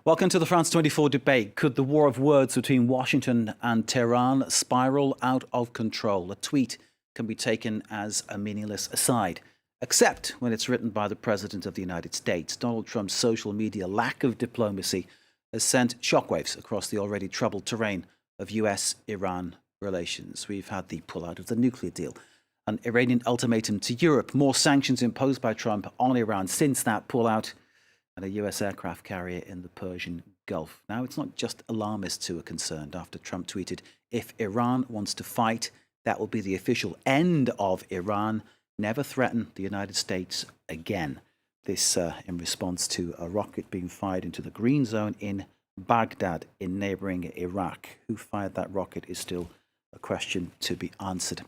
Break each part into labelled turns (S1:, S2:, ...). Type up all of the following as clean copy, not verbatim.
S1: Welcome to the France 24 debate. Could the war of words between Washington and Tehran spiral out of control? A tweet can be taken as a meaningless aside, except when it's written by the President of the United States. Donald Trump's social media lack of diplomacy has sent shockwaves across the already troubled terrain of US-Iran relations. We've had the pullout of the nuclear deal, an Iranian ultimatum to Europe, more sanctions imposed by Trump on Iran since that pullout, and a US aircraft carrier in the Persian Gulf. Now, it's not just alarmists who are concerned after Trump tweeted, if Iran wants to fight, that will be the official end of Iran. Never threaten the United States again. This in response to a rocket being fired into the green zone in Baghdad in neighboring Iraq. Who fired that rocket is still a question to be answered.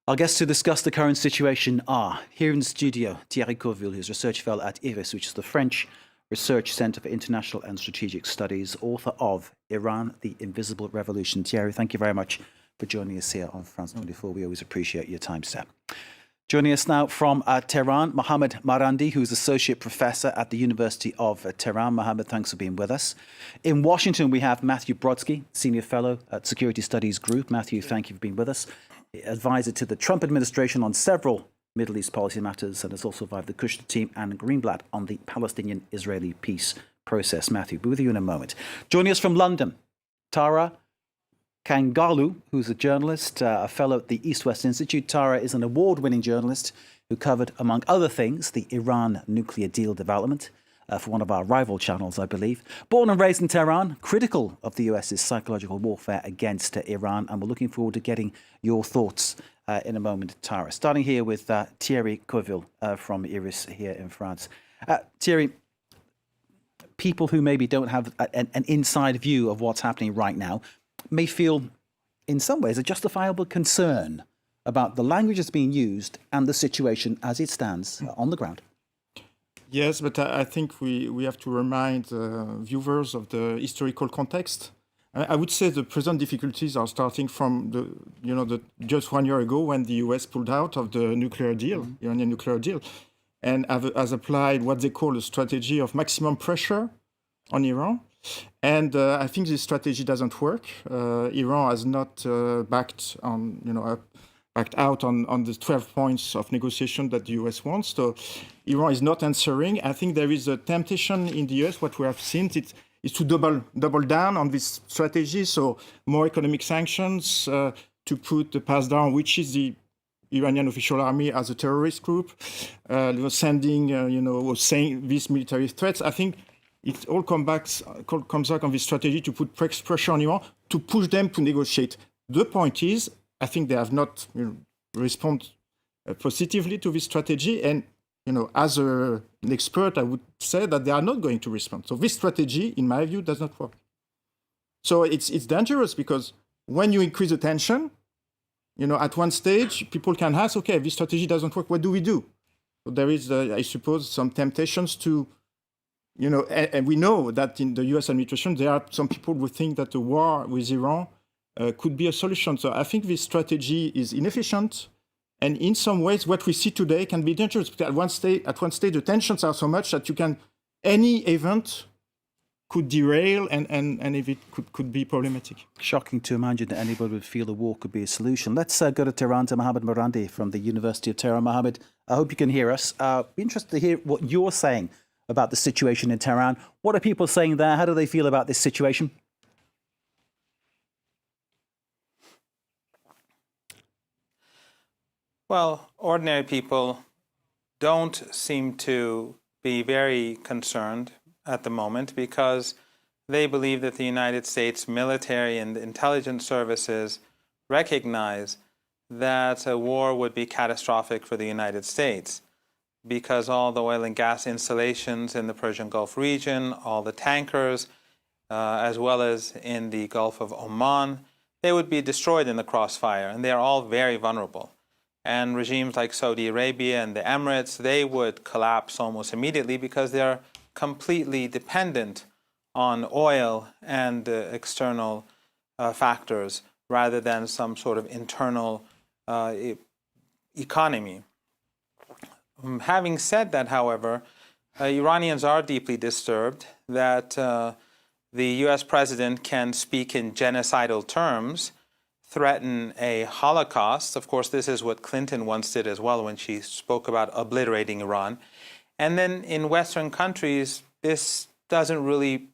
S1: Our guests to discuss the current situation are here in the studio, Thierry Coville, who's research fellow at IRIS, which is the French Research Centre for International and Strategic Studies, author of Iran, the Invisible Revolution. Thierry, thank you very much for joining us here on France 24. We always appreciate your time, sir. Joining us now from Tehran, Mohammed Marandi, who's Associate Professor at the University of Tehran. Mohammed, thanks for being with us. In Washington, we have Matthew Brodsky, Senior Fellow at Security Studies Group. Matthew, thank you for being with us. Advisor to the Trump administration on several Middle East policy matters, and has also survived the Kushner team and Greenblatt on the Palestinian-Israeli peace process. Matthew, be with you in a moment. Joining us from London, Tara Kangarlou, who's a journalist, a fellow at the East-West Institute. Tara is an award-winning journalist who covered, among other things, the Iran nuclear deal development for one of our rival channels, I believe. Born and raised in Tehran, critical of the US's psychological warfare against Iran, and we're looking forward to getting your thoughts in a moment, Tara. Starting here with Thierry Coville from IRIS here in France. Thierry, people who maybe don't have an inside view of what's happening right now may feel, in some ways, a justifiable concern about the language that's being used and the situation as it stands on the ground.
S2: Yes, but I think we have to remind viewers of the historical context. I would say the present difficulties are starting from just 1 year ago when the US pulled out of the nuclear deal, Iranian nuclear deal, and has applied what they call a strategy of maximum pressure on Iran. And I think this strategy doesn't work. Iran has not backed out on the 12 points of negotiation that the US wants. So Iran is not answering. I think there is a temptation in the US. What we have seen is to double down on this strategy. So more economic sanctions to pass down, which is the Iranian official army as a terrorist group, sending, saying these military threats. I think it all comes back on this strategy to put pressure on Iran, to push them to negotiate. The point is, I think they have not responded positively to this strategy. And, as an expert, I would say that they are not going to respond. So this strategy, in my view, does not work. So it's dangerous because when you increase the tension, at one stage, people can ask, okay, this strategy doesn't work. What do we do? So there is, I suppose, some temptations to, and we know that in the US administration, there are some people who think that the war with Iran could be a solution. So I think this strategy is inefficient. And in some ways, what we see today can be dangerous. Because at one stage, the tensions are so much that any event could derail and if it could be problematic.
S1: Shocking to imagine that anybody would feel the war could be a solution. Let's go to Tehran, to Mohammed Marandi from the University of Tehran. Mohammed, I hope you can hear us. Be interested to hear what you're saying about the situation in Tehran. What are people saying there? How do they feel about this situation?
S3: Well, ordinary people don't seem to be very concerned at the moment because they believe that the United States military and intelligence services recognize that a war would be catastrophic for the United States because all the oil and gas installations in the Persian Gulf region, all the tankers, as well as in the Gulf of Oman, they would be destroyed in the crossfire, and they are all very vulnerable. And regimes like Saudi Arabia and the Emirates, they would collapse almost immediately because they're completely dependent on oil and external factors rather than some sort of internal economy. Having said that, however, Iranians are deeply disturbed that the U.S. president can speak in genocidal terms, threaten a Holocaust. Of course, this is what Clinton once did as well when she spoke about obliterating Iran. And then in Western countries, this doesn't really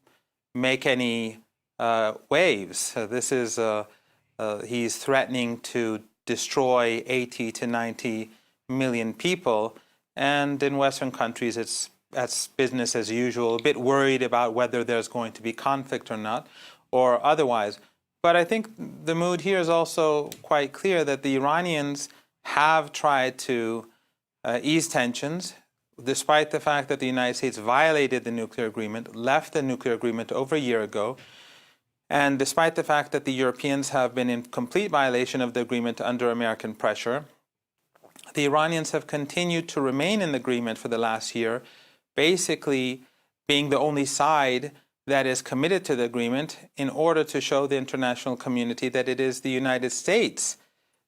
S3: make any waves. He's threatening to destroy 80 to 90 million people. And in Western countries, that's business as usual, a bit worried about whether there's going to be conflict or not, or otherwise. But I think the mood here is also quite clear that the Iranians have tried to ease tensions, despite the fact that the United States violated the nuclear agreement, left the nuclear agreement over a year ago, and despite the fact that the Europeans have been in complete violation of the agreement under American pressure, the Iranians have continued to remain in the agreement for the last year, basically being the only side that is committed to the agreement in order to show the international community that it is the United States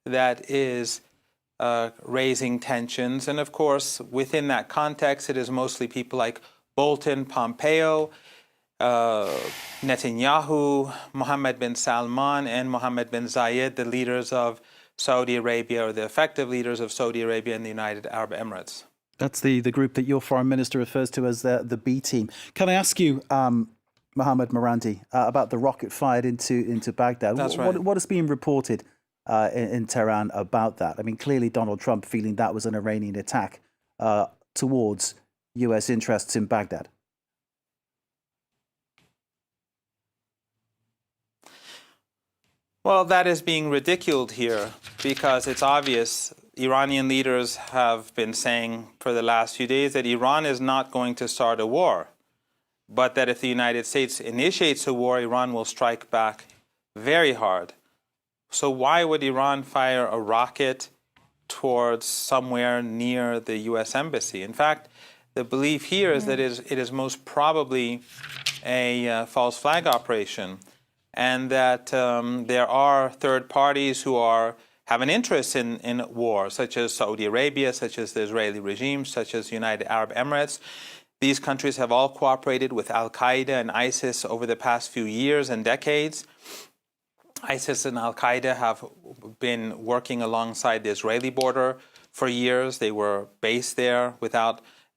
S3: that is raising tensions. And of course, within that context, it is mostly people like Bolton, Pompeo, Netanyahu, Mohammed bin Salman, and Mohammed bin Zayed, the leaders of Saudi Arabia, or the effective leaders of Saudi Arabia and the United Arab Emirates.
S1: That's the group that your foreign minister refers to as the B team. Can I ask you, Mohammed Marandi, about the rocket fired into Baghdad?
S3: That's right.
S1: What is being reported in Tehran about that? I mean, clearly Donald Trump feeling that was an Iranian attack towards U.S. interests in Baghdad.
S3: Well, that is being ridiculed here because it's obvious. Iranian leaders have been saying for the last few days that Iran is not going to start a war, but that if the United States initiates a war, Iran will strike back very hard. So why would Iran fire a rocket towards somewhere near the U.S. embassy? In fact, the belief here is that it is most probably a false flag operation, and that there are third parties who have an interest in war, such as Saudi Arabia, such as the Israeli regime, such as the United Arab Emirates. These countries have all cooperated with Al-Qaeda and ISIS over the past few years and decades. ISIS and Al-Qaeda have been working alongside the Israeli border for years. They were based there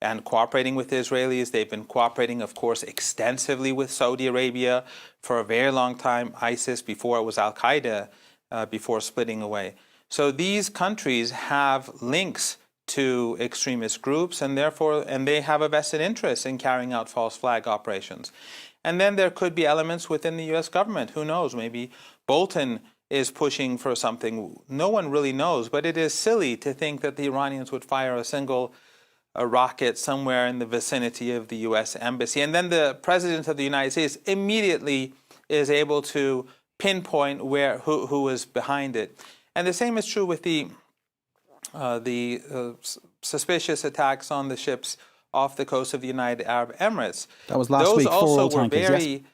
S3: and cooperating with the Israelis. They've been cooperating, of course, extensively with Saudi Arabia for a very long time, ISIS before it was Al-Qaeda, before splitting away. So these countries have links to extremist groups, and they have a vested interest in carrying out false flag operations. And then there could be elements within the U.S. government. Who knows? Maybe Bolton is pushing for something. No one really knows, but it is silly to think that the Iranians would fire a rocket somewhere in the vicinity of the U.S. embassy. And then the president of the United States immediately is able to pinpoint who was behind it. And the same is true with the suspicious attacks on the ships off the coast of the United Arab Emirates.
S1: That was last week.
S3: Those also were
S1: tankers,
S3: very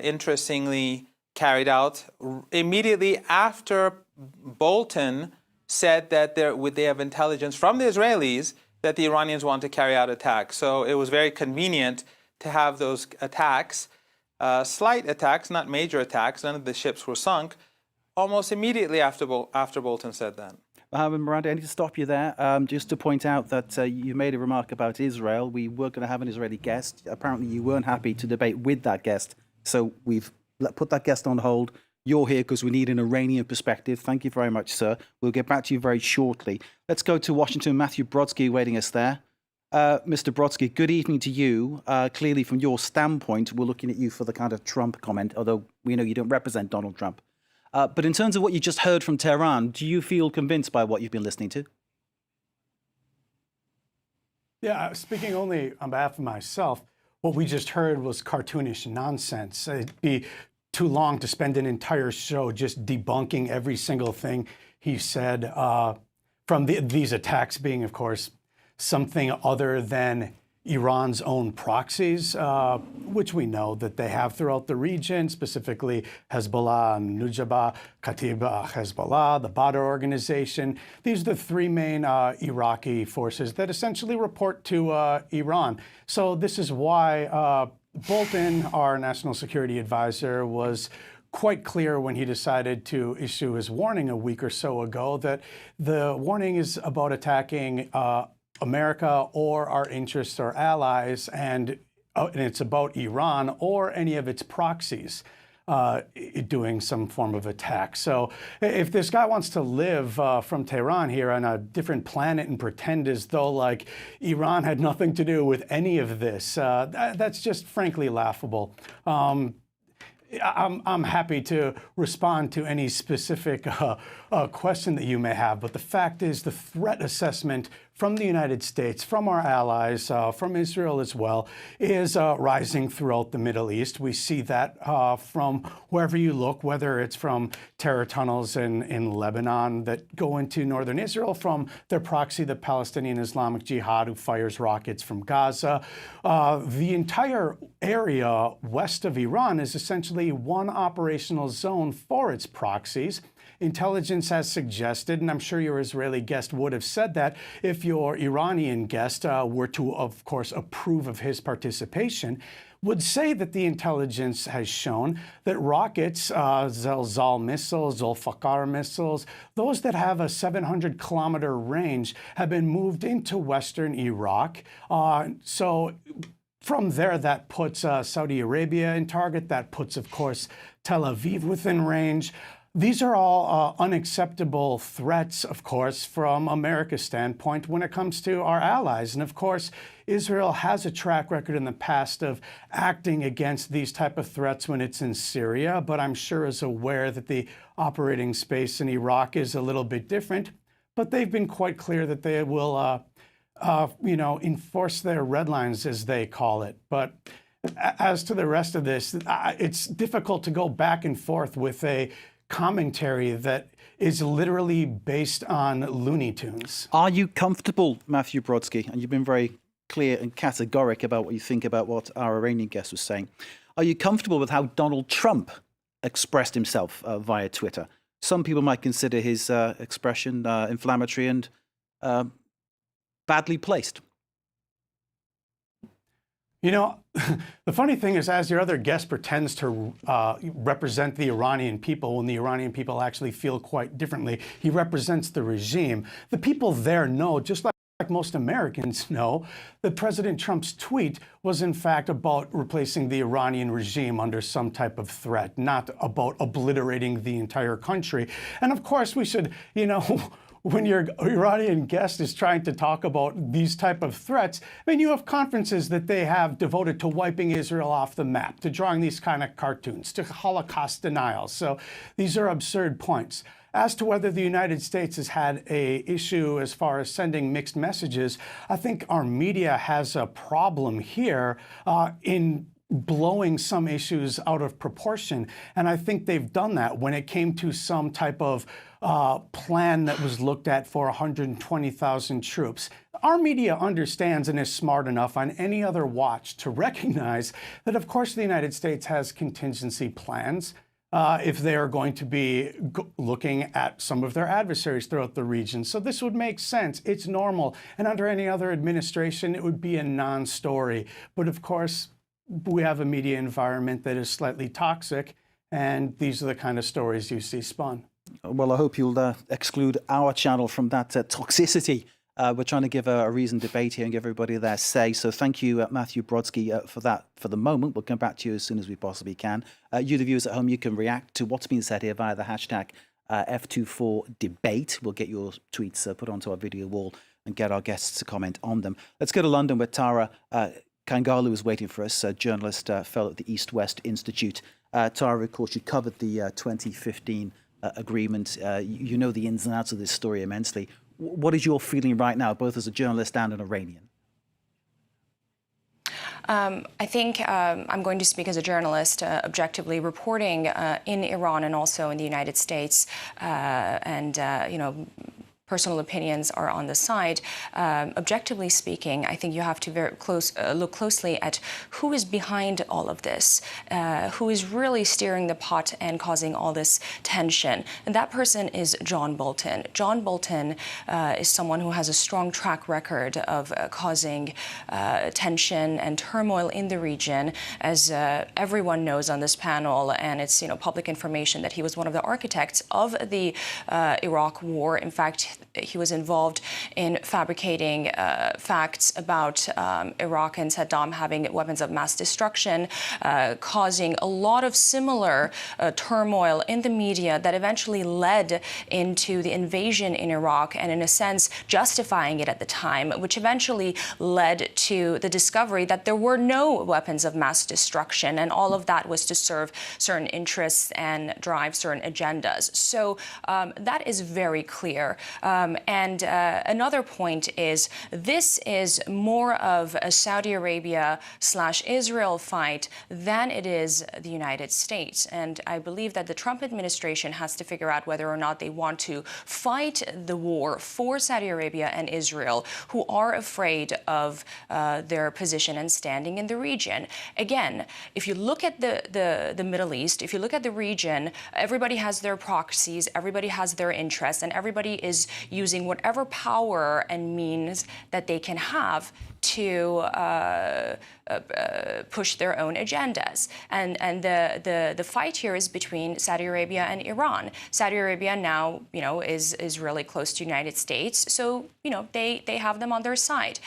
S3: interestingly carried out immediately after Bolton said that they have intelligence from the Israelis that the Iranians want to carry out attacks. So it was very convenient to have those attacks, slight attacks, not major attacks. None of the ships were sunk, almost immediately after Bolton said that.
S1: Mohammed Marandi, I need to stop you there just to point out that you made a remark about Israel. We were going to have an Israeli guest. Apparently you weren't happy to debate with that guest. So we've put that guest on hold. You're here because we need an Iranian perspective. Thank you very much, sir. We'll get back to you very shortly. Let's go to Washington. Matthew Brodsky waiting us there. Mr. Brodsky, good evening to you. Clearly, from your standpoint, we're looking at you for the kind of Trump comment, although we know you don't represent Donald Trump. But in terms of what you just heard from Tehran, do you feel convinced by what you've been listening to?
S4: Yeah, speaking only on behalf of myself, what we just heard was cartoonish nonsense. It'd be too long to spend an entire show just debunking every single thing he said, from these attacks being, of course, something other than Iran's own proxies, which we know that they have throughout the region, specifically Hezbollah and Nujaba, Katib Hezbollah, the Badr organization. These are the three main Iraqi forces that essentially report to Iran. So this is why Bolton, our national security advisor, was quite clear when he decided to issue his warning a week or so ago that the warning is about attacking America or our interests or allies, and it's about Iran or any of its proxies doing some form of attack. So if this guy wants to live from Tehran here on a different planet and pretend as though like Iran had nothing to do with any of this, that's just frankly laughable. I'm happy to respond to any specific question that you may have, but the fact is the threat assessment from the United States, from our allies, from Israel as well, is rising throughout the Middle East. We see that from wherever you look, whether it's from terror tunnels in Lebanon that go into northern Israel, from their proxy, the Palestinian Islamic Jihad, who fires rockets from Gaza. The entire area west of Iran is essentially one operational zone for its proxies. Intelligence has suggested, and I'm sure your Israeli guest would have said that if your Iranian guest were to, of course, approve of his participation, would say that the intelligence has shown that rockets, Zelzal missiles, Zulfikar missiles, those that have a 700-kilometer range, have been moved into western Iraq. So from there, that puts Saudi Arabia in target. That puts, of course, Tel Aviv within range. These are all unacceptable threats, of course, from America's standpoint when it comes to our allies. And of course, Israel has a track record in the past of acting against these type of threats when it's in Syria, but I'm sure is aware that the operating space in Iraq is a little bit different. But they've been quite clear that they will, enforce their red lines, as they call it. But as to the rest of this, it's difficult to go back and forth with a commentary that is literally based on Looney Tunes.
S1: Are you comfortable, Matthew Brodsky, and you've been very clear and categoric about what you think about what our Iranian guest was saying, are you comfortable with how Donald Trump expressed himself via Twitter? Some people might consider his expression inflammatory and badly placed.
S4: You know, the funny thing is, as your other guest pretends to represent the Iranian people, when the Iranian people actually feel quite differently, he represents the regime. The people there know, just like most Americans know, that President Trump's tweet was in fact about replacing the Iranian regime under some type of threat, not about obliterating the entire country. And of course, we should, when your Iranian guest is trying to talk about these type of threats, I mean, you have conferences that they have devoted to wiping Israel off the map, to drawing these kind of cartoons, to Holocaust denial. So these are absurd points. As to whether the United States has had an issue as far as sending mixed messages, I think our media has a problem here in blowing some issues out of proportion. And I think they've done that when it came to some type of plan that was looked at for 120,000 troops. Our media understands and is smart enough on any other watch to recognize that, of course, the United States has contingency plans if they are going to be looking at some of their adversaries throughout the region. So this would make sense. It's normal. And under any other administration, it would be a non-story. But of course, we have a media environment that is slightly toxic, and these are the kind of stories you see spun.
S1: Well, I hope you'll exclude our channel from that toxicity. We're trying to give a reasoned debate here and give everybody their say. So thank you, Matthew Brodsky, for that for the moment. We'll come back to you as soon as we possibly can. You, the viewers at home, you can react to what's been said here via the hashtag F24debate. We'll get your tweets put onto our video wall and get our guests to comment on them. Let's go to London, where Tara Kangarlou is waiting for us, a journalist, fellow at the East-West Institute. Tara, of course, you covered the 2015 agreement. You know the ins and outs of this story immensely. What is your feeling right now, both as a journalist and an Iranian?
S5: I think I'm going to speak as a journalist, objectively reporting in Iran and also in the United States, personal opinions are on the side. Objectively speaking, I think you have to look closely at who is behind all of this, who is really steering the pot and causing all this tension. And that person is John Bolton. John Bolton is someone who has a strong track record of causing tension and turmoil in the region, as everyone knows on this panel, and it's public information that he was one of the architects of the Iraq War. In fact, he was involved in fabricating facts about Iraq and Saddam having weapons of mass destruction, causing a lot of similar turmoil in the media that eventually led into the invasion in Iraq, and in a sense justifying it at the time, which eventually led to the discovery that there were no weapons of mass destruction, and all of that was to serve certain interests and drive certain agendas. So that is very clear. And another point is, this is more of a Saudi Arabia/Israel fight than it is the United States. And I believe that the Trump administration has to figure out whether or not they want to fight the war for Saudi Arabia and Israel, who are afraid of their position and standing in the region. Again, if you look at the Middle East, if you look at the region, everybody has their proxies, everybody has their interests, and everybody is using whatever power and means that they can have to push their own agendas. And the fight here is between Saudi Arabia and Iran. Saudi Arabia now, is really close to the United States, so, they have them on their side.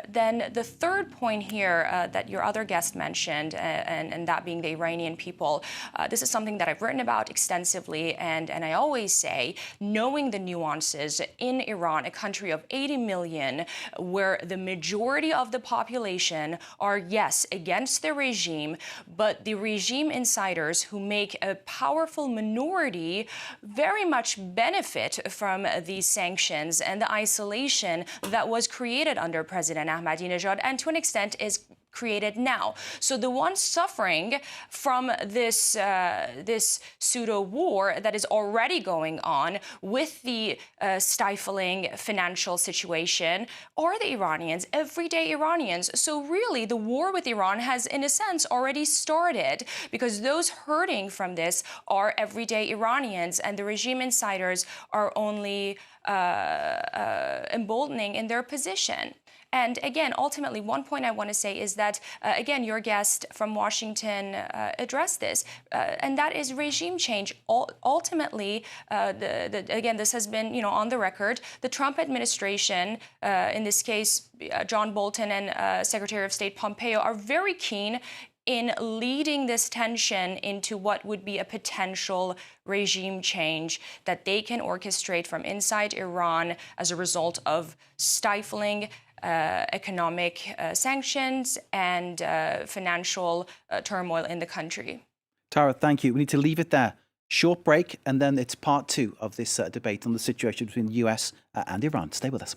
S5: Then the third point here that your other guest mentioned, and that being the Iranian people, this is something that I've written about extensively, and I always say, knowing the nuances in Iran, a country of 80 million, where the majority of the population are, yes, against the regime, but the regime insiders who make a powerful minority very much benefit from these sanctions and the isolation that was created under President Ahmadinejad, and to an extent is created now. So the ones suffering from this pseudo war that is already going on with the stifling financial situation are the Iranians, everyday Iranians. So really, the war with Iran has, in a sense, already started, because those hurting from this are everyday Iranians, and the regime insiders are only emboldening in their position. And again, ultimately, one point I want to say is that, again, your guest from Washington addressed this, and that is regime change. Ultimately, again, this has been, on the record. The Trump administration, in this case, John Bolton and Secretary of State Pompeo, are very keen in leading this tension into what would be a potential regime change that they can orchestrate from inside Iran as a result of stifling economic sanctions and financial turmoil in the country.
S1: Tara, thank you. We need to leave it there. Short break, and then it's part two of this debate on the situation between the US and Iran. Stay with us.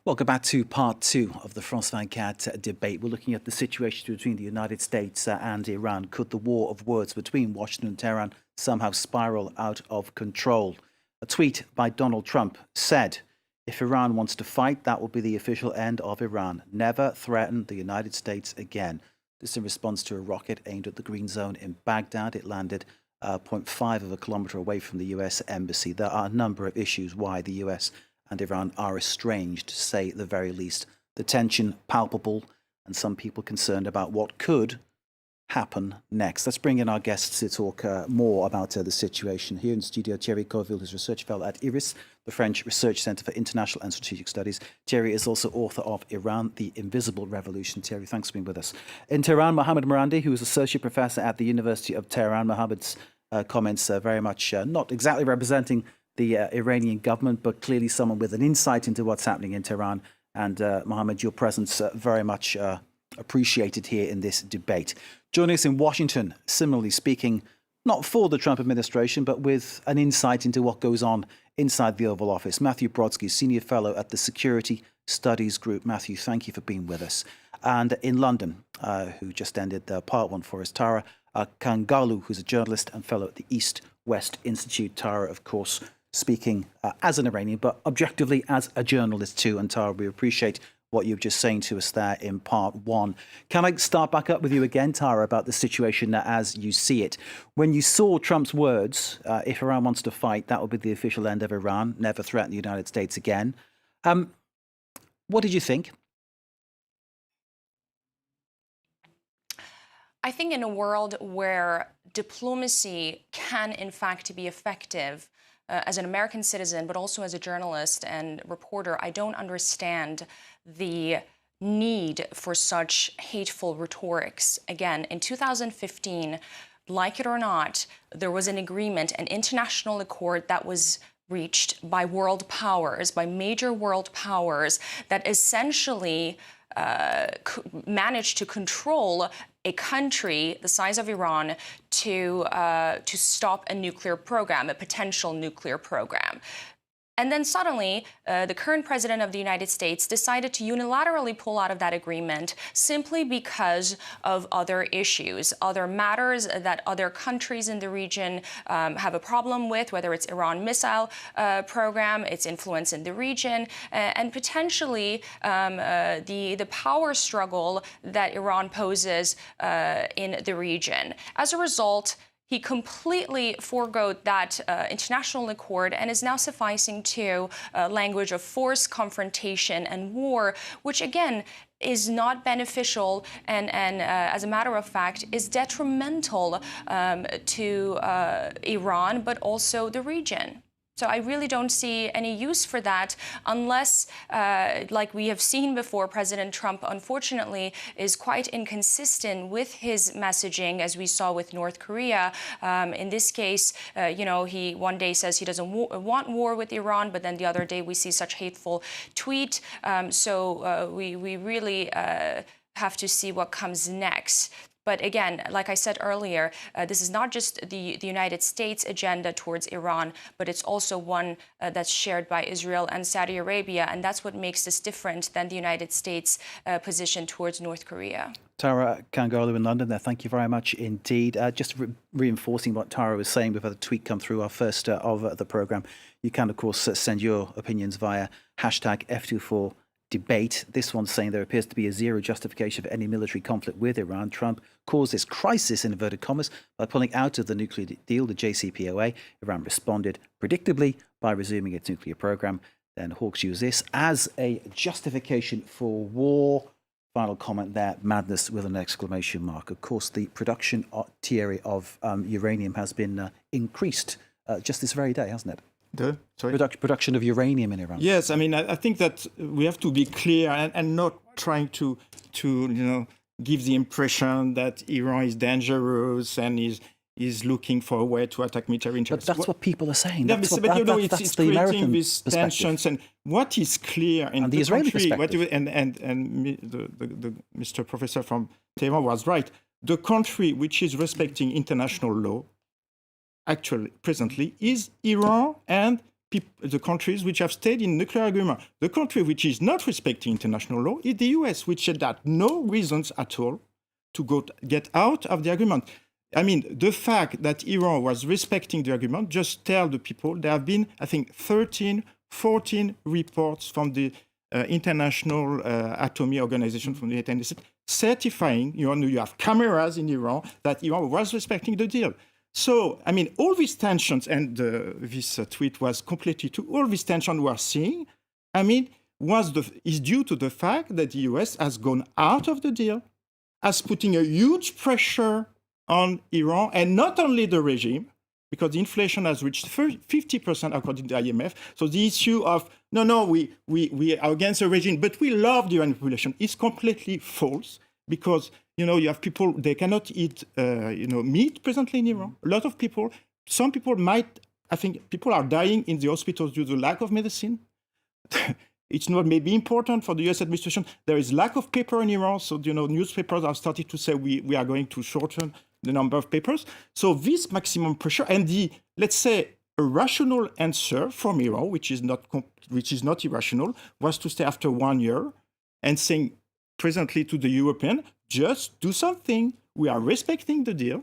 S1: Welcome back to part two of the France 24 debate. We're looking at the situation between the United States and Iran. Could the war of words between Washington and Tehran somehow spiral out of control? A tweet by Donald Trump said, "If Iran wants to fight, that will be the official end of Iran. Never threaten the United States again." This in response to a rocket aimed at the Green Zone in Baghdad. It landed 0.5 of a kilometre away from the US embassy. There are a number of issues why the US and Iran are estranged, to say the very least. The tension palpable, and some people concerned about what could happen next. Let's bring in our guests to talk more about the situation. Here in the studio, Thierry Coville, who's research fellow at IRIS, the French Research Centre for International and Strategic Studies. Thierry is also author of Iran, the Invisible Revolution. Thierry, thanks for being with us. In Tehran, Mohammed Marandi, who is associate professor at the University of Tehran. Mohammed's comments very much not exactly representing the Iranian government, but clearly someone with an insight into what's happening in Tehran. And Mohammed, your presence very much appreciated here in this debate. Joining us in Washington, similarly speaking, not for the Trump administration, but with an insight into what goes on inside the Oval Office. Matthew Brodsky, Senior Fellow at the Security Studies Group. Matthew, thank you for being with us. And in London, who just ended part one for us, Tara Kangarlou, who's a journalist and fellow at the East West Institute. Tara, of course, speaking as an Iranian, but objectively as a journalist too. And Tara, we appreciate what you were just saying to us there in part one. Can I start back up with you again, Tara, about the situation as you see it? When you saw Trump's words, if Iran wants to fight, that will be the official end of Iran, never threaten the United States again. What did you think?
S5: I think in a world where diplomacy can, in fact, be effective, as an American citizen, but also as a journalist and reporter, I don't understand the need for such hateful rhetorics. Again, in 2015, like it or not, there was an agreement, an international accord that was reached by world powers, by major world powers, that essentially managed to control a country the size of Iran to stop a nuclear program, a potential nuclear program. And then suddenly, the current president of the United States decided to unilaterally pull out of that agreement simply because of other issues, other matters that other countries in the region have a problem with, whether it's Iran missile program, its influence in the region, and potentially the power struggle that Iran poses in the region. As a result, he completely forgoed that international accord and is now sufficing to language of force, confrontation, and war, which again is not beneficial and as a matter of fact, is detrimental to Iran, but also the region. So I really don't see any use for that unless, like we have seen before, President Trump, unfortunately, is quite inconsistent with his messaging, as we saw with North Korea. In this case, he one day says he doesn't want war with Iran, but then the other day we see such hateful tweet. So we really have to see what comes next. But again, like I said earlier, this is not just the United States agenda towards Iran, but it's also one that's shared by Israel and Saudi Arabia. And that's what makes this different than the United States position towards North Korea.
S1: Tara Kangarlou in London there, thank you very much indeed. Just reinforcing what Tara was saying, we've had a tweet come through our first of the programme. You can, of course, send your opinions via hashtag F24 debate. This one's saying there appears to be a zero justification for any military conflict with Iran. Trump caused this crisis, in inverted commas, by pulling out of the nuclear deal, the JCPOA. Iran responded predictably by resuming its nuclear program. Then Hawks use this as a justification for war. Final comment there, madness with an exclamation mark. Of course, the production, Thierry, of uranium has been increased just this very day, hasn't it? Production of uranium in Iran.
S2: Yes, I mean, I think that we have to be clear and not trying to give the impression that Iran is dangerous and is looking for a way to attack military interests.
S1: But that's what people are saying.
S2: It's
S1: the
S2: creating
S1: American
S2: these tensions. And what is clear in
S1: the Israeli
S2: country,
S1: perspective.
S2: the Mr. Professor from Tehran was right. The country which is respecting international law, actually, presently, is Iran and the countries which have stayed in nuclear agreement. The country which is not respecting international law is the US, which had no reasons at all to get out of the agreement. I mean, the fact that Iran was respecting the agreement, just tell the people there have been, I think, 13, 14 reports from the International Atomic Organization from the United States certifying, you have cameras in Iran, that Iran was respecting the deal. So, I mean, all these tensions, and this tweet was completely true, all these tensions we are seeing, I mean, is due to the fact that the US has gone out of the deal, as putting a huge pressure on Iran, and not only the regime, because the inflation has reached 50% according to the IMF. So the issue of, we are against the regime, but we love the Iranian population is completely false, because you have people, they cannot eat, meat presently in Iran. A lot of people, some people I think people are dying in the hospitals due to lack of medicine. It's not maybe important for the US administration. There is lack of paper in Iran. So, newspapers are starting to say we are going to shorten the number of papers. So this maximum pressure and let's say, a rational answer from Iran, which is not irrational, was to stay after 1 year and saying, presently to the European, just do something. We are respecting the deal.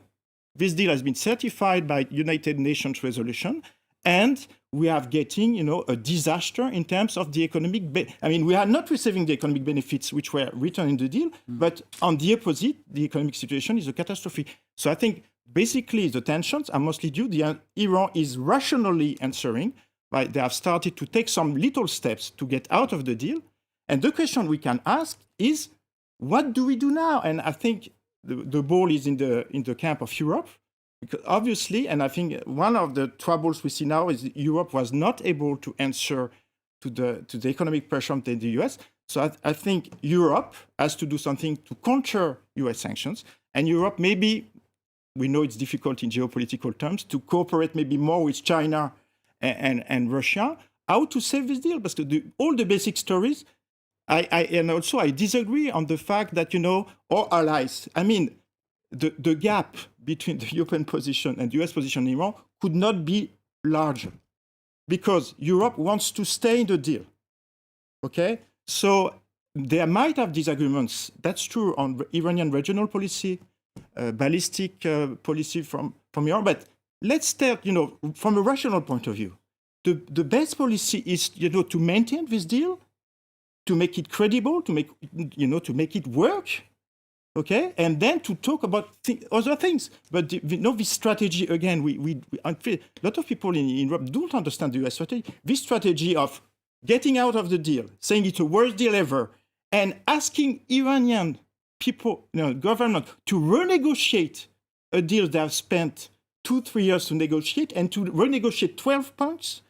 S2: This deal has been certified by United Nations resolution, and we are getting, a disaster in terms of the economic. We are not receiving the economic benefits which were written in the deal, but on the opposite, the economic situation is a catastrophe. So I think basically the tensions are mostly due. Iran is rationally answering. Right? They have started to take some little steps to get out of the deal. And the question we can ask is, what do we do now? And I think the ball is in the camp of Europe, because obviously, and I think one of the troubles we see now is Europe was not able to answer to the economic pressure of the US. So I think Europe has to do something to counter US sanctions. And Europe, maybe, we know it's difficult in geopolitical terms, to cooperate maybe more with China and Russia, how to save this deal. Because all the basic stories, and also I disagree on the fact that, our allies, the gap between the European position and the US position in Iran could not be larger, because Europe wants to stay in the deal. Okay? So there might have disagreements, that's true, on Iranian regional policy, ballistic policy from Iran, but let's start, from a rational point of view. The best policy is, to maintain this deal, to make it credible, to make it work, okay, and then to talk about other things. But this strategy again, a lot of people in Europe don't understand the US strategy. This strategy of getting out of the deal, saying it's the worst deal ever, and asking Iranian people, government, to renegotiate a deal they have spent 2-3 years to negotiate, and to renegotiate 12 points.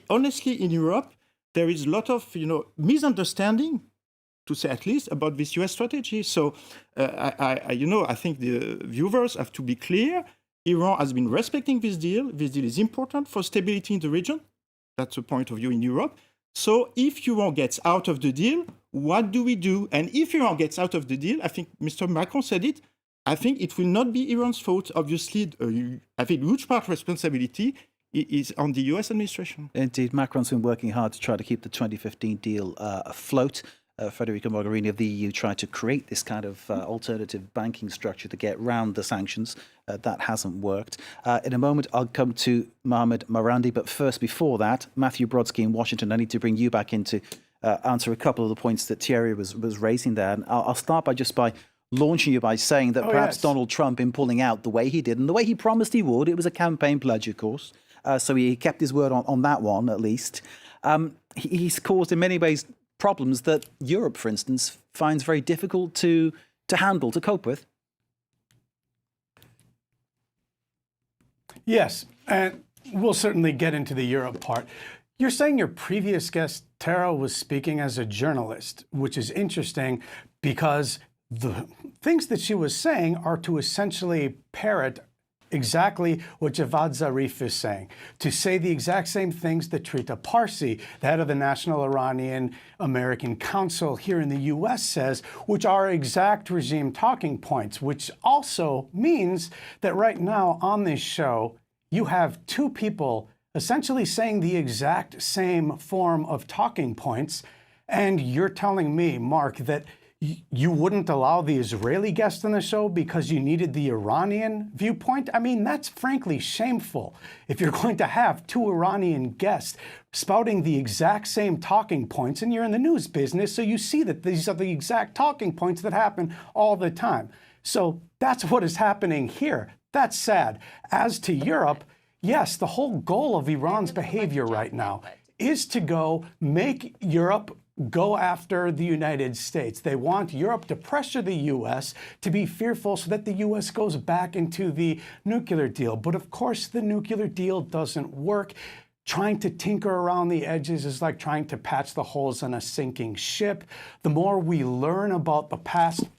S2: Honestly, in Europe, there is a lot of, misunderstanding, to say at least, about this US strategy. So, I think the viewers have to be clear. Iran has been respecting this deal. This deal is important for stability in the region. That's the point of view in Europe. So if Iran gets out of the deal, what do we do? And if Iran gets out of the deal, I think Mr. Macron said it, I think it will not be Iran's fault. Obviously, I think huge part of responsibility is on the US administration.
S1: Indeed, Macron's been working hard to try to keep the 2015 deal afloat. Federica Mogherini of the EU tried to create this kind of alternative banking structure to get round the sanctions. That hasn't worked. In a moment, I'll come to Mohammed Marandi. But first, before that, Matthew Brodsky in Washington, I need to bring you back in to answer a couple of the points that Thierry was raising there. And I'll start by launching you by saying that perhaps Donald Trump, in pulling out the way he did and the way he promised he would, it was a campaign pledge, of course. So he kept his word on that one, at least. He's caused, in many ways, problems that Europe, for instance, finds very difficult to handle, to cope with.
S4: Yes, and we'll certainly get into the Europe part. You're saying your previous guest, Tara, was speaking as a journalist, which is interesting because the things that she was saying are to essentially parrot exactly what Javad Zarif is saying, to say the exact same things that Trita Parsi, the head of the National Iranian American Council here in the U.S., says, which are exact regime talking points, which also means that right now on this show, you have two people essentially saying the exact same form of talking points, and you're telling me, Mark, that you wouldn't allow the Israeli guest on the show because you needed the Iranian viewpoint? I mean, that's frankly shameful. If you're going to have two Iranian guests spouting the exact same talking points, and you're in the news business, so you see that these are the exact talking points that happen all the time. So that's what is happening here. That's sad. As to Europe, yes, the whole goal of Iran's behavior right now is to go make Europe go after the United States. They want Europe to pressure the U.S. to be fearful so that the U.S. goes back into the nuclear deal. But of course, the nuclear deal doesn't work. Trying to tinker around the edges is like trying to patch the holes on a sinking ship. The more we learn about the past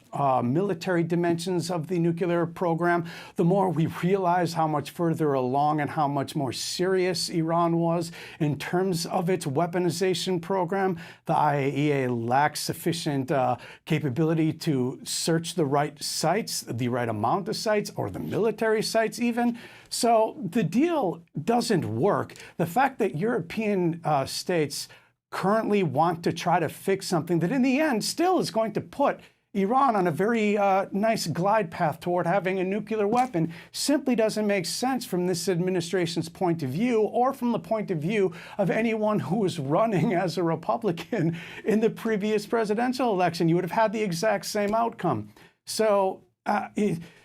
S4: military dimensions of the nuclear program, the more we realize how much further along and how much more serious Iran was in terms of its weaponization program. The IAEA lacks sufficient capability to search the right sites, the right amount of sites, or the military sites even. So the deal doesn't work. The fact that European states currently want to try to fix something that in the end still is going to put Iran on a very nice glide path toward having a nuclear weapon simply doesn't make sense from this administration's point of view or from the point of view of anyone who was running as a Republican in the previous presidential election. You would have had the exact same outcome. So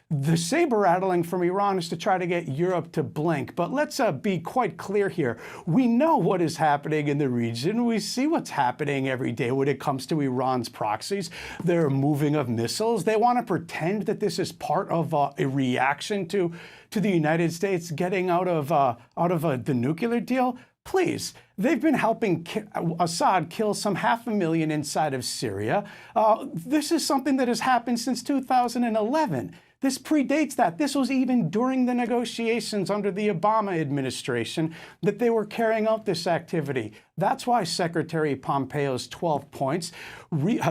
S4: the saber rattling from Iran is to try to get Europe to blink. But let's be quite clear here. We know what is happening in the region. We see what's happening every day when it comes to Iran's proxies. Their moving of missiles. They want to pretend that this is part of a reaction to the United States getting out of the nuclear deal. Please, they've been helping Assad kill some 500,000 inside of Syria. This is something that has happened since 2011. This predates that. This was even during the negotiations under the Obama administration that they were carrying out this activity. That's why Secretary Pompeo's 12 points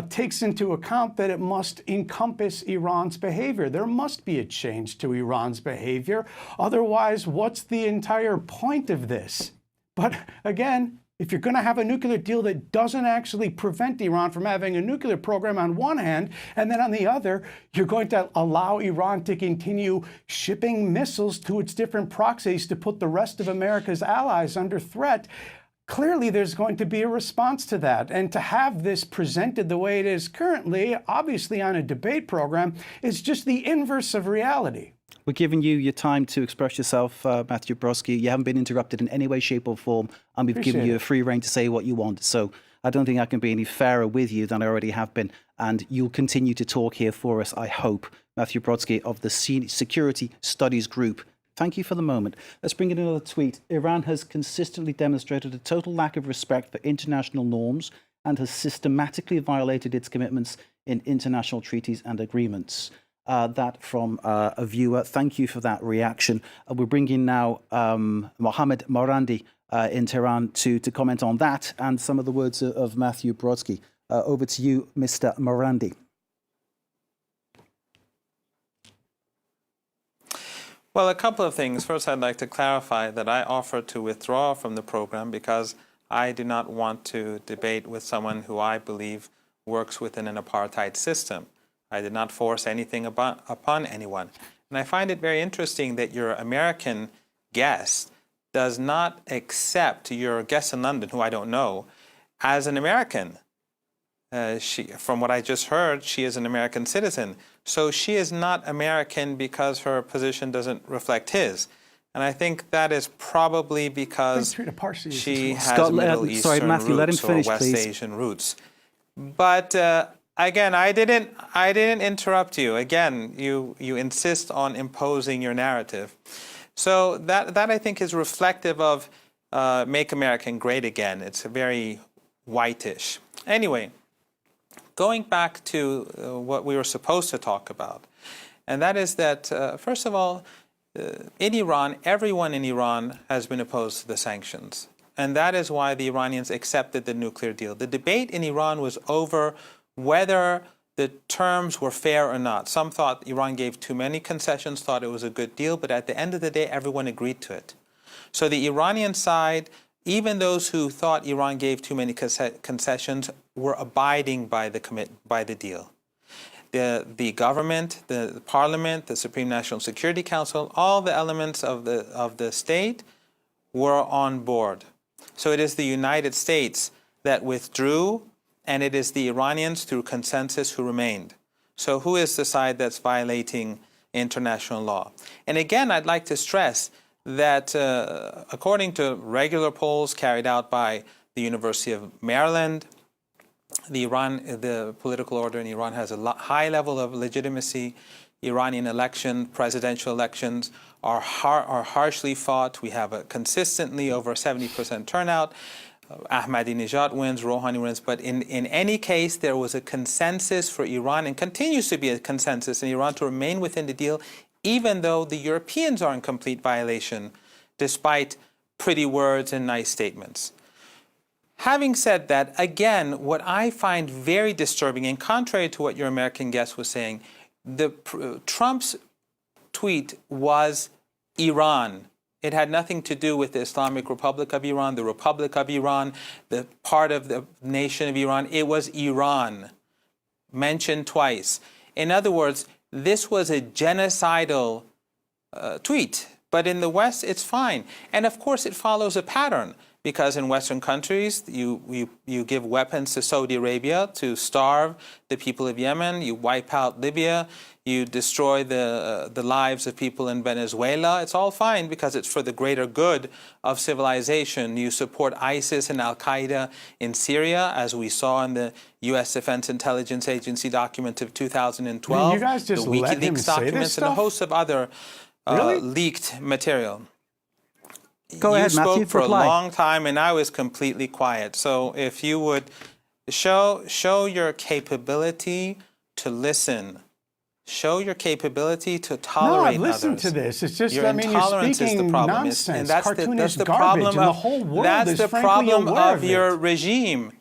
S4: takes into account that it must encompass Iran's behavior. There must be a change to Iran's behavior. Otherwise, what's the entire point of this? But again, if you're going to have a nuclear deal that doesn't actually prevent Iran from having a nuclear program on one hand, and then on the other, you're going to allow Iran to continue shipping missiles to its different proxies to put the rest of America's allies under threat, clearly there's going to be a response to that. And to have this presented the way it is currently, obviously on a debate program, is just the inverse of reality.
S1: We're giving you your time to express yourself, Matthew Brodsky. You haven't been interrupted in any way, shape or form, and we've given you a free rein to say what you want. So I don't think I can be any fairer with you than I already have been. And you'll continue to talk here for us, I hope. Matthew Brodsky of the Security Studies Group. Thank you for the moment. Let's bring in another tweet. Iran has consistently demonstrated a total lack of respect for international norms and has systematically violated its commitments in international treaties and agreements. That from a viewer. Thank you for that reaction. We're bringing now Mohammed Marandi in Tehran to comment on that and some of the words of Matthew Brodsky. Over to you, Mr. Marandi.
S3: Well, a couple of things. First, I'd like to clarify that I offered to withdraw from the program because I do not want to debate with someone who I believe works within an apartheid system. I did not force anything upon anyone. And I find it very interesting that your American guest does not accept your guest in London, who I don't know, as an American. From what I just heard, she is an American citizen. So she is not American because her position doesn't reflect his. And I think that is probably because she has Middle Eastern roots or West Asian roots. But again, I didn't interrupt you. Again, you insist on imposing your narrative. So that I think is reflective of Make America Great Again. It's very whitish. Anyway, going back to what we were supposed to talk about, and that is that, first of all, in Iran, everyone in Iran has been opposed to the sanctions. And that is why the Iranians accepted the nuclear deal. The debate in Iran was over whether the terms were fair or not. Some thought Iran gave too many concessions, thought it was a good deal, but at the end of the day, everyone agreed to it. So the Iranian side, even those who thought Iran gave too many concessions, were abiding by the deal. The government, the parliament, the Supreme National Security Council, all the elements of the state were on board. So it is the United States that withdrew, and it is the Iranians through consensus who remained. So who is the side that's violating international law? And again, I'd like to stress that according to regular polls carried out by the University of Maryland, the political order in Iran has a high level of legitimacy. Iranian presidential elections are harshly fought. We have consistently over 70% turnout. Ahmadinejad wins, Rouhani wins, but in any case, there was a consensus for Iran, and continues to be a consensus in Iran, to remain within the deal, even though the Europeans are in complete violation, despite pretty words and nice statements. Having said that, again, what I find very disturbing, and contrary to what your American guest was saying, Trump's tweet was Iran. It had nothing to do with the Islamic Republic of Iran, the Republic of Iran, the part of the nation of Iran. It was Iran, mentioned twice. In other words, this was a genocidal tweet. But in the West, it's fine. And of course, it follows a pattern. Because in Western countries, you give weapons to Saudi Arabia to starve the people of Yemen. You wipe out Libya. You destroy the lives of people in Venezuela. It's all fine because it's for the greater good of civilization. You support ISIS and Al-Qaeda in Syria, as we saw in the U.S. Defense Intelligence Agency document of 2012.
S4: You guys just
S3: the
S4: let him
S3: WikiLeaks
S4: say this
S3: documents and a
S4: stuff?
S3: host of other
S4: Really?
S3: leaked material.
S1: Go ahead,
S3: you
S1: Matthew,
S3: spoke for
S1: reply.
S3: a long time, and I was completely quiet. So if you would show your capability to listen, show your capability to
S4: No,
S3: tolerate
S4: I've listened
S3: others.
S4: to this. It's just,
S3: Your
S4: I mean, you're
S3: intolerance
S4: speaking
S3: is the problem.
S4: nonsense,
S3: And that's
S4: cartoonish
S3: the
S4: garbage,
S3: problem
S4: and the
S3: of,
S4: whole world
S3: that's
S4: is
S3: the
S4: frankly
S3: problem
S4: aware
S3: of
S4: it.
S3: your regime.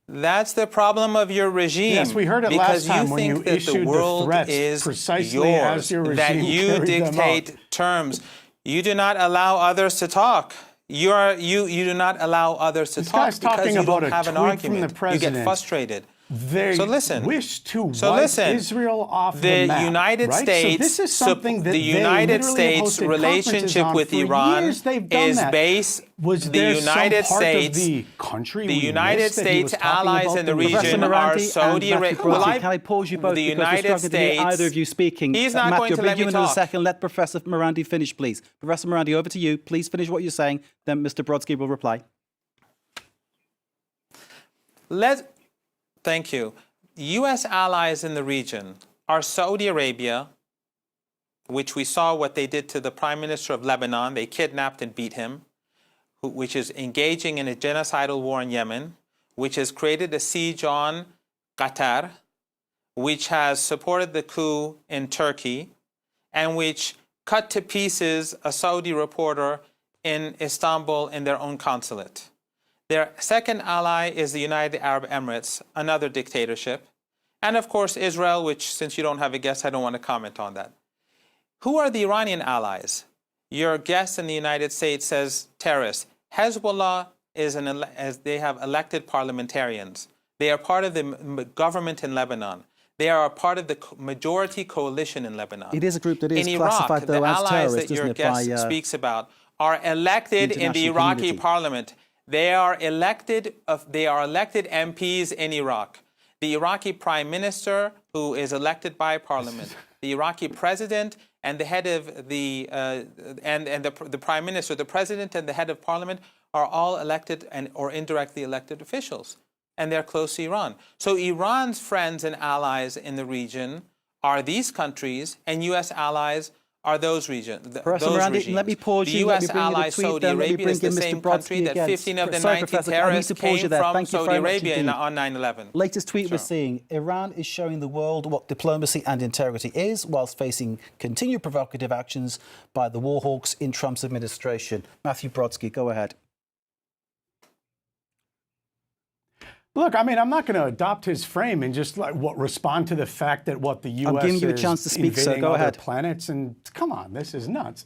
S3: That's the problem of your regime.
S4: Yes, we heard it
S3: because
S4: last time
S3: you
S4: when
S3: think
S4: you
S3: that
S4: issued
S3: the
S4: the
S3: world
S4: threats
S3: is
S4: precisely
S3: yours,
S4: as your
S3: that
S4: regime
S3: you
S4: carried them
S3: dictate
S4: out.
S3: terms. You do not allow others to talk. You do not allow others to
S4: This
S3: talk
S4: guy's
S3: because
S4: talking
S3: you
S4: about
S3: don't
S4: a
S3: have an
S4: tweet from
S3: argument.
S4: the
S3: You
S4: president.
S3: get frustrated.
S4: They
S3: So listen.
S4: wish to
S3: So
S4: wipe
S3: listen.
S4: Israel off
S3: The
S4: the map,
S3: United
S4: right?
S3: States,
S4: so this is something that
S3: the
S4: they
S3: United
S4: literally have
S3: States
S4: hosted
S3: relationship
S4: conferences on.
S3: with
S4: For
S3: Iran
S4: years they've done
S3: is
S4: that.
S3: based.
S4: Was
S3: The
S4: there
S3: United
S4: some part
S3: States,
S4: of the country
S3: the
S4: we
S3: United
S4: missed that he was
S3: States
S4: talking
S3: allies
S4: about
S3: in the
S4: that
S3: region
S1: Professor
S3: are
S1: Marandi
S3: Saudi
S1: and
S3: Arabia.
S1: Matthew Brodsky, can I pause you both
S3: the
S1: because we're
S3: United
S1: struggling to hear
S3: States,
S1: either of you speaking?
S3: He's not
S1: Matthew,
S3: going
S1: I'll
S3: to
S1: bring
S3: let
S1: you
S3: me
S1: in a
S3: talk.
S1: second. Let Professor Marandi finish, please. Professor Marandi, over to you. Please finish what you're saying. Then Mr. Brodsky will reply.
S3: Thank you. U.S. allies in the region are Saudi Arabia, which we saw what they did to the Prime Minister of Lebanon. They kidnapped and beat him, which is engaging in a genocidal war in Yemen, which has created a siege on Qatar, which has supported the coup in Turkey, and which cut to pieces a Saudi reporter in Istanbul in their own consulate. Their second ally is the United Arab Emirates, another dictatorship. And of course, Israel, which, since you don't have a guest, I don't want to comment on that. Who are the Iranian allies? Your guest in the United States says terrorists. Hezbollah as they have elected parliamentarians. They are part of the government in Lebanon. They are a part of the majority coalition in Lebanon.
S1: It is a group that is
S3: in
S1: classified,
S3: Iraq,
S1: though,
S3: the
S1: as
S3: allies
S1: terrorist,
S3: that your
S1: isn't it, by
S3: guest speaks about are elected in the
S1: international
S3: Iraqi
S1: community.
S3: parliament. They are elected MPs in Iraq. The Iraqi prime minister, who is elected by parliament, the Iraqi president, and the head of the the prime minister, the president, and the head of parliament are all elected or indirectly elected officials, and they're close to Iran. So Iran's friends and allies in the region are these countries, and U.S. allies are those regions.
S1: Professor Marandi, let me pause
S3: The
S1: you. Let
S3: U.S.
S1: me bring you the
S3: ally
S1: tweet,
S3: Saudi
S1: then let me
S3: Arabia
S1: bring
S3: is the
S1: in Mr.
S3: same country
S1: Brodsky
S3: that
S1: again.
S3: 15 of the
S1: Sorry,
S3: 90
S1: Professor, I need
S3: terrorists
S1: to pause you
S3: came
S1: there.
S3: from
S1: Thank you
S3: Saudi
S1: very much
S3: Arabia
S1: indeed.
S3: on 9/11.
S1: Latest tweet we're
S3: Sure.
S1: seeing, Iran is showing the world what diplomacy and integrity is whilst facing continued provocative actions by the war hawks in Trump's administration. Matthew Brodsky, go ahead.
S4: Look, I mean, I'm not going to adopt his frame and just respond to the fact that the U.S.
S1: I'm giving you a
S4: is
S1: chance to speak, sir.
S4: invading
S1: Go
S4: other
S1: ahead.
S4: planets, and come on, this is nuts.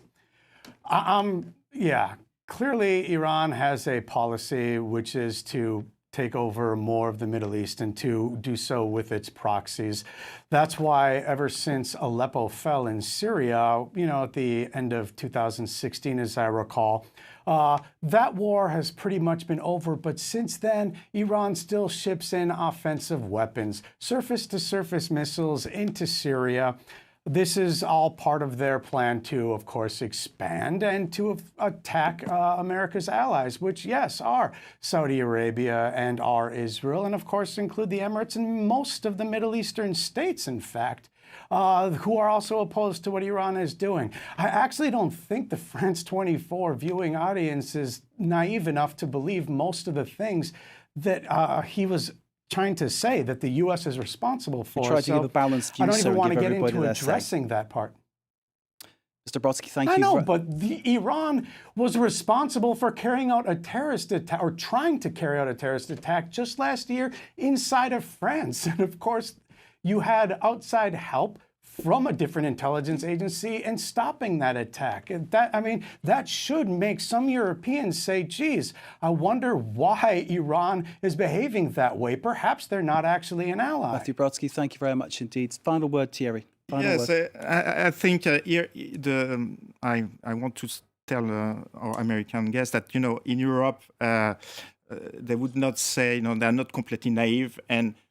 S4: Yeah, clearly Iran has a policy which is to take over more of the Middle East and to do so with its proxies. That's why ever since Aleppo fell in Syria, at the end of 2016, as I recall, that war has pretty much been over. But since then, Iran still ships in offensive weapons, surface-to-surface missiles into Syria. This is all part of their plan to, of course, expand and to attack America's allies, which, yes, are Saudi Arabia and are Israel, and, of course, include the Emirates and most of the Middle Eastern states, in fact, who are also opposed to what Iran is doing. I actually don't think the France 24 viewing audience is naive enough to believe most of the things that he was trying to say that the U.S. is responsible for.
S1: Try to give a balanced view,
S4: I don't
S1: sir,
S4: even
S1: and
S4: want to
S1: give
S4: get
S1: everybody
S4: into
S1: their say.
S4: addressing that part.
S1: Mr. Brodsky, thank you.
S4: I know, but Iran was responsible for carrying out a terrorist attack, or trying to carry out a terrorist attack just last year inside of France. And of course, you had outside help from a different intelligence agency and stopping that attack. That should make some Europeans say, geez, I wonder why Iran is behaving that way. Perhaps they're not actually an ally.
S1: Matthew Brodsky, thank you very much indeed. Final word, Thierry.
S2: Yes, I think here I want to tell our American guests that, in Europe, they would not say, they're not completely naive.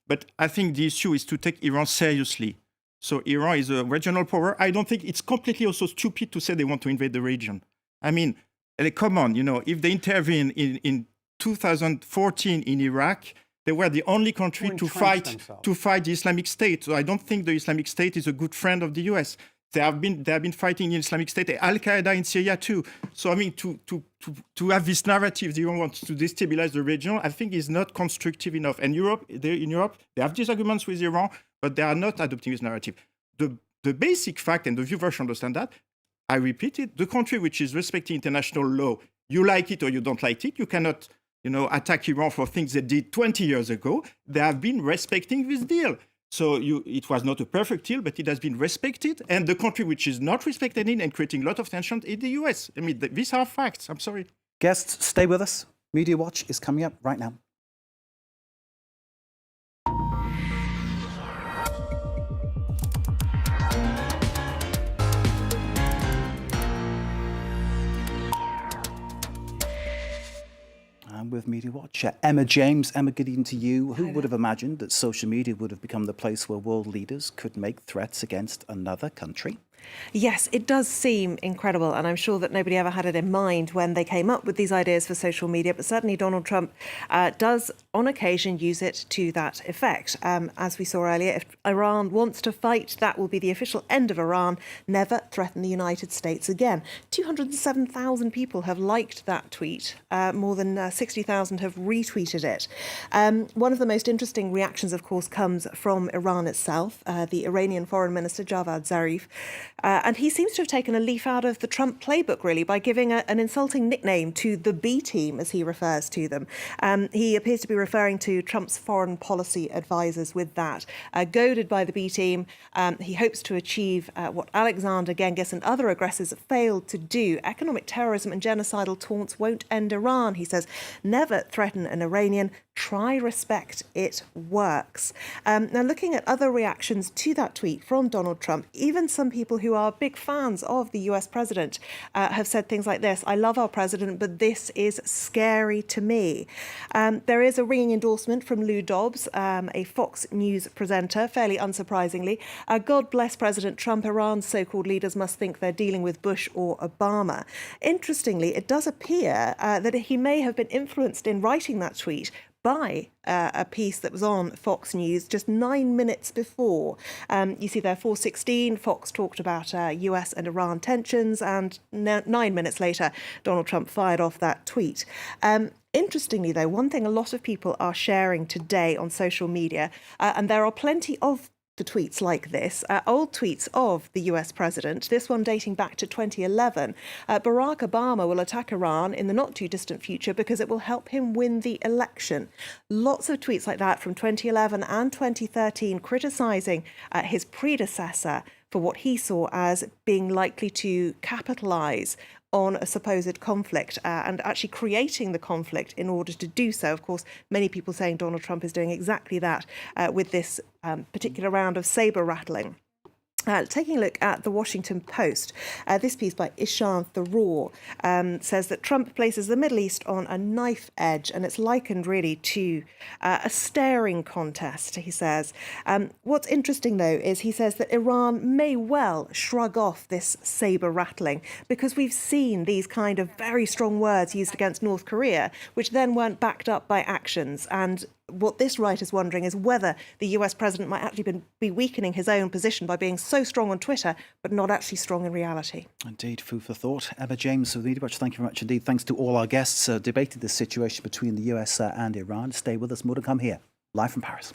S2: But I think the issue is to take Iran seriously. So Iran is a regional power. I don't think it's completely also stupid to say they want to invade the region. I mean, come on, if they intervene in 2014 in Iraq, they were the only country to fight the Islamic State. So I don't think the Islamic State is a good friend of the US. They have been fighting the Islamic State, Al Qaeda in Syria too. So I mean, to have this narrative that Iran wants to destabilize the region, I think is not constructive enough. And in Europe, they have disagreements with Iran, but they are not adopting this narrative. The basic fact, and the viewers should understand that, I repeat it, the country which is respecting international law, you like it or you don't like it, you cannot attack Iran for things they did 20 years ago. They have been respecting this deal. So it was not a perfect deal, but it has been respected. And the country which is not respecting it and creating a lot of tension is the US. I mean, these are facts. I'm sorry.
S1: Guests, stay with us. Media Watch is coming up right now. And with Media Watch, Emma James. Emma, good evening to you. Who would have imagined that social media would have become the place where world leaders could make threats against another country?
S6: Yes, it does seem incredible, and I'm sure that nobody ever had it in mind when they came up with these ideas for social media, but certainly Donald Trump does on occasion use it to that effect. As we saw earlier, if Iran wants to fight, that will be the official end of Iran. Never threaten the United States again. 207,000 people have liked that tweet. More than 60,000 have retweeted it. One of the most interesting reactions, of course, comes from Iran itself. The Iranian Foreign Minister, Javad Zarif, and he seems to have taken a leaf out of the Trump playbook, really, by giving an insulting nickname to the B team, as he refers to them. He appears to be referring to Trump's foreign policy advisors with that. Goaded by the B team, he hopes to achieve what Alexander Genghis and other aggressors failed to do. Economic terrorism and genocidal taunts won't end Iran, he says. Never threaten an Iranian. Try respect. It works. Now, looking at other reactions to that tweet from Donald Trump, even some people who are big fans of the US president have said things like this: I love our president, but this is scary to me. There is a ringing endorsement from Lou Dobbs, a Fox News presenter, fairly unsurprisingly. God bless President Trump. Iran's so-called leaders must think they're dealing with Bush or Obama. Interestingly, it does appear that he may have been influenced in writing that tweet by a piece that was on Fox News just 9 minutes before. You see there, 4:16, Fox talked about US and Iran tensions, and 9 minutes later, Donald Trump fired off that tweet. Interestingly, though, one thing a lot of people are sharing today on social media, and there are plenty of the tweets like this, old tweets of the US president, this one dating back to 2011. Barack Obama will attack Iran in the not too distant future because it will help him win the election. Lots of tweets like that from 2011 and 2013 criticizing his predecessor for what he saw as being likely to capitalize on a supposed conflict and actually creating the conflict in order to do so. Of course, many people saying Donald Trump is doing exactly that with this particular round of saber rattling. Taking a look at the Washington Post, this piece by Ishan Tharoor says that Trump places the Middle East on a knife edge, and it's likened really to a staring contest, he says. What's interesting, though, is he says that Iran may well shrug off this saber rattling because we've seen these kind of very strong words used against North Korea, which then weren't backed up by actions. And what this writer's wondering is whether the US president might actually be weakening his own position by being so strong on Twitter, but not actually strong in reality.
S1: Indeed, food for thought. Emma James of Media Watch, thank you very much indeed. Thanks to all our guests debated this situation between the US and Iran. Stay with us, more to come here, live from Paris.